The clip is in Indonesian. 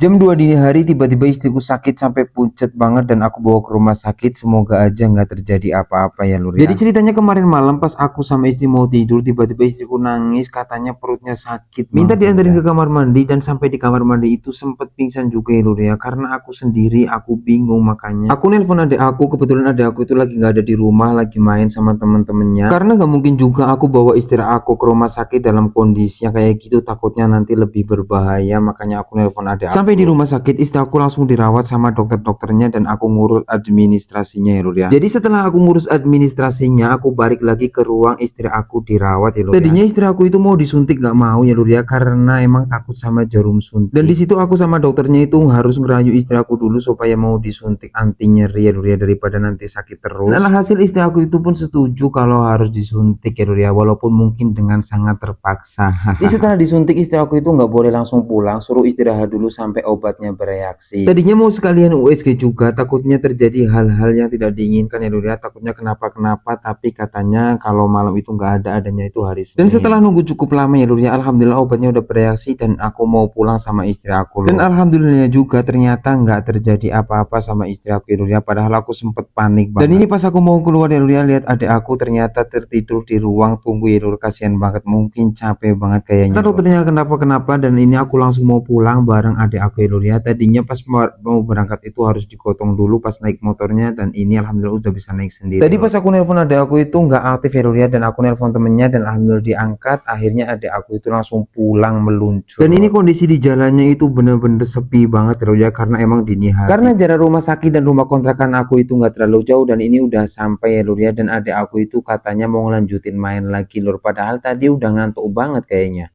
Jam 2 dini hari tiba-tiba istriku sakit sampai pucet banget dan aku bawa ke rumah sakit. Semoga aja nggak terjadi apa-apa ya Lur ya. Jadi ceritanya kemarin malam pas aku sama istri mau tidur, tiba-tiba istriku nangis katanya perutnya sakit. Minta diantarin ke kamar mandi dan sampai di kamar mandi itu sempet pingsan juga ya Lur ya. Karena aku sendiri, aku bingung, makanya aku nelpon adik aku. Kebetulan adik aku itu lagi nggak ada di rumah, lagi main sama temen-temennya. Karena nggak mungkin juga aku bawa istri aku ke rumah sakit dalam kondisi yang kayak gitu, takutnya nanti lebih berbahaya. Makanya aku nelpon adik aku. Sampai di rumah sakit, istri aku langsung dirawat sama dokter-dokternya dan aku ngurus administrasinya ya Lur ya. Jadi setelah aku ngurus administrasinya, aku balik lagi ke ruang istri aku dirawat ya Lur ya. Tadinya istri aku itu mau disuntik, nggak mau ya Lur ya, karena emang takut sama jarum suntik. Dan di situ aku sama dokternya itu harus ngerayu istri aku dulu supaya mau disuntik anti nyeri ya Lur ya, daripada nanti sakit terus. Dan hasil istri aku itu pun setuju kalau harus disuntik ya Lur ya, walaupun mungkin dengan sangat terpaksa. Jadi setelah disuntik, istri aku itu nggak boleh langsung pulang, suruh istirahat dulu sampai obatnya bereaksi. Tadinya mau sekalian USG juga, takutnya terjadi hal-hal yang tidak diinginkan ya Lur ya, takutnya kenapa-kenapa, tapi katanya kalau malam itu nggak ada, adanya itu hari Senin. Dan setelah nunggu cukup lama ya Lur ya, alhamdulillah obatnya udah bereaksi dan aku mau pulang sama istri aku Lur. Dan alhamdulillah juga ternyata nggak terjadi apa-apa sama istri aku ya Lur ya, padahal aku sempet panik banget. Dan ini pas aku mau keluar ya Lur ya, lihat adik aku ternyata tertidur di ruang tunggu ya Lur, kasihan banget, mungkin capek banget kayaknya. Ntar dokternya kenapa-kenapa dan ini aku langsung mau pulang bareng adik aku ya Lur ya. Tadinya pas mau berangkat itu harus digotong dulu pas naik motornya, dan ini alhamdulillah udah bisa naik sendiri. Tadi pas aku nelpon adik aku itu nggak aktif ya Lur ya, dan aku nelpon temennya dan alhamdulillah diangkat. Akhirnya adik aku itu langsung pulang meluncur. Dan ini kondisi di jalannya itu bener-bener sepi banget ya Lur ya, karena emang dini hari. Karena jarak rumah sakit dan rumah kontrakan aku itu nggak terlalu jauh, dan ini udah sampai ya Lur ya, dan adik aku itu katanya mau ngelanjutin main lagi Lur, padahal tadi udah ngantuk banget kayaknya.